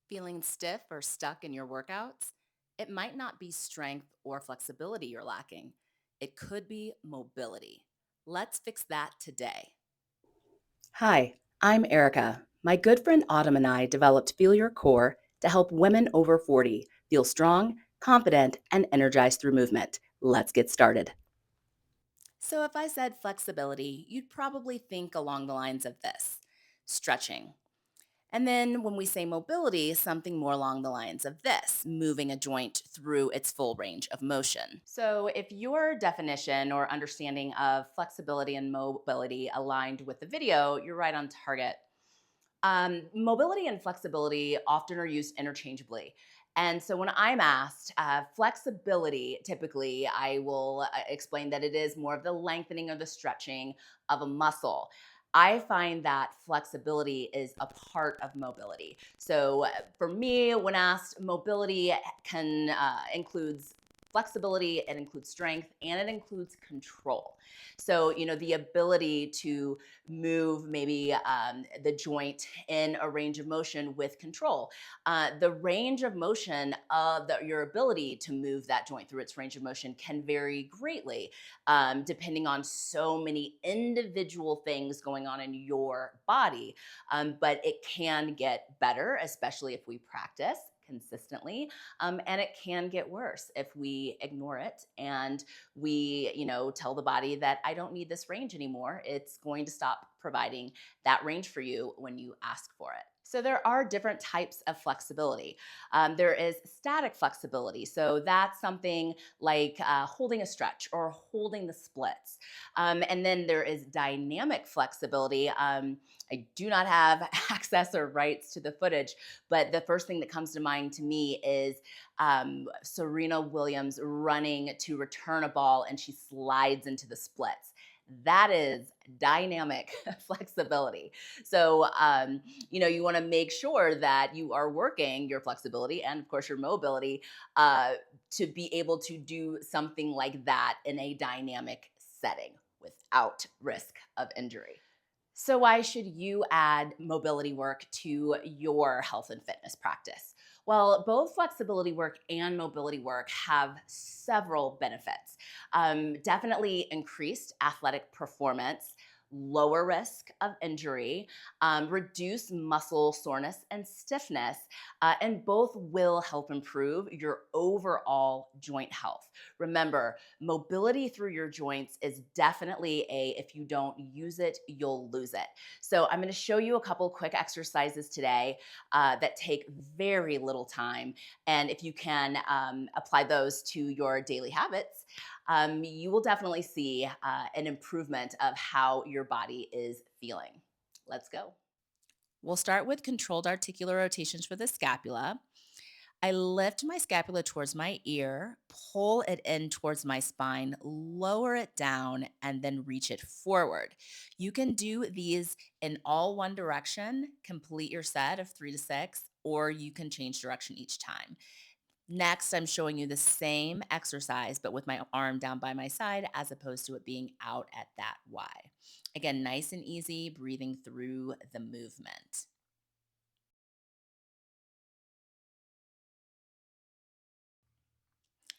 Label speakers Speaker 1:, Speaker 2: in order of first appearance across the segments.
Speaker 1: Feeling stiff or stuck in your workouts? It might not be strength or flexibility you're lacking. It could be mobility. Let's fix that today.
Speaker 2: Hi, I'm Erica. My good friend Autumn and I developed Feel Your Core to help women over 40 feel strong, confident, and energized through movement. Let's get started.
Speaker 1: So, if I said flexibility, you'd probably think along the lines of this: stretching. And then when we say mobility, something more along the lines of this: moving a joint through its full range of motion. So, if your definition or understanding of flexibility and mobility aligned with the video, you're right on target. Mobility and flexibility often are used interchangeably. And so when I'm asked flexibility, typically I will explain that it is more of the lengthening or the stretching of a muscle. I find that flexibility is a part of mobility. So for me, when asked, mobility can includes flexibility, it includes strength, and it includes control. So the ability to move maybe the joint in a range of motion with control. The range of motion of your ability to move that joint through its range of motion can vary greatly depending on so many individual things going on in your body. But it can get better, especially if we practice consistently, and it can get worse if we ignore it and we tell the body that I don't need this range anymore. It's going to stop providing that range for you when you ask for it. So there are different types of flexibility. There is static flexibility. So that's something like holding a stretch or holding the splits. And then there is dynamic flexibility. I do not have access or rights to the footage, but the first thing that comes to mind to me is Serena Williams running to return a ball and she slides into the splits. That is dynamic flexibility. So, you want to make sure that you are working your flexibility and, of course, your mobility uh, to be able to do something like that in a dynamic setting without risk of injury. So, why should you add mobility work to your health and fitness practice? Well, both flexibility work and mobility work have several benefits. Definitely increased athletic performance, lower risk of injury, reduce muscle soreness and stiffness, and both will help improve your overall joint health. Remember, mobility through your joints is definitely if you don't use it, you'll lose it. So I'm going to show you a couple quick exercises today that take very little time. And if you can apply those to your daily habits, you will definitely see an improvement of how your body is feeling. Let's go. We'll start with controlled articular rotations for the scapula. I lift my scapula towards my ear, pull it in towards my spine, lower it down, and then reach it forward. You can do these in all one direction, complete your set of 3 to 6, or you can change direction each time. Next, I'm showing you the same exercise, but with my arm down by my side as opposed to it being out at that Y. Again, nice and easy, breathing through the movement.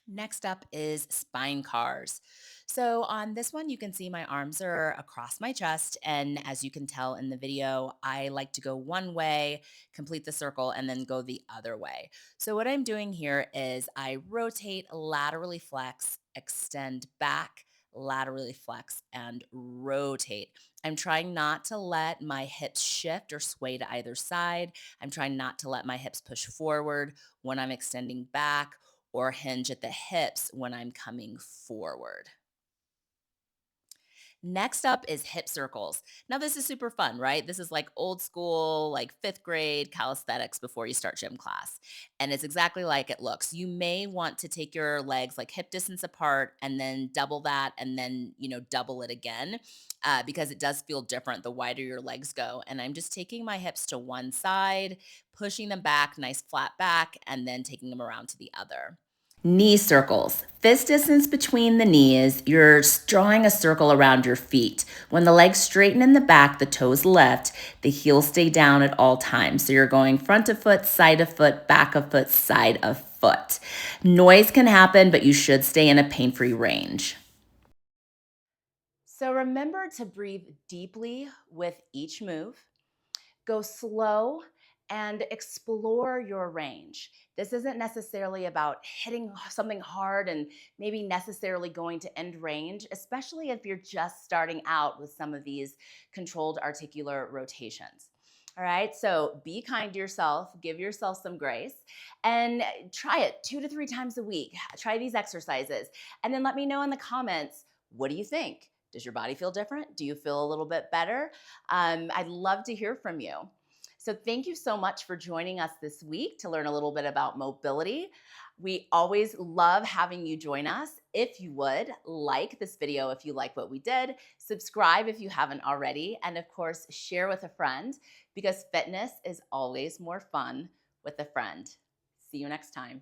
Speaker 1: Next up is spine cars. So on this one, you can see my arms are across my chest. And as you can tell in the video, I like to go one way, complete the circle, and then go the other way. So what I'm doing here is I rotate, laterally flex, extend back, laterally flex, and rotate. I'm trying not to let my hips shift or sway to either side. I'm trying not to let my hips push forward when I'm extending back or hinge at the hips when I'm coming forward. Next up is hip circles. Now, this is super fun, right? This is like old school, like fifth grade calisthenics before you start gym class. And it's exactly like it looks. You may want to take your legs like hip distance apart and then double that and then, double it again because it does feel different the wider your legs go. And I'm just taking my hips to one side, pushing them back, nice flat back, and then taking them around to the other. Knee circles. Fist distance between the knees, you're drawing a circle around your feet. When the legs straighten in the back, the toes lift, the heels stay down at all times. So you're going front of foot, side of foot, back of foot, side of foot. Noise can happen, but you should stay in a pain free range. So remember to breathe deeply with each move. Go slow and explore your range. This isn't necessarily about hitting something hard and maybe necessarily going to end range, especially if you're just starting out with some of these controlled articular rotations. All right, so be kind to yourself, give yourself some grace, and try it 2 to 3 times a week. Try these exercises, and then let me know in the comments, what do you think? Does your body feel different? Do you feel a little bit better? I'd love to hear from you. So, thank you so much for joining us this week to learn a little bit about mobility. We always love having you join us. If you would like this video, if you like what we did, subscribe if you haven't already, and of course, share with a friend because fitness is always more fun with a friend. See you next time.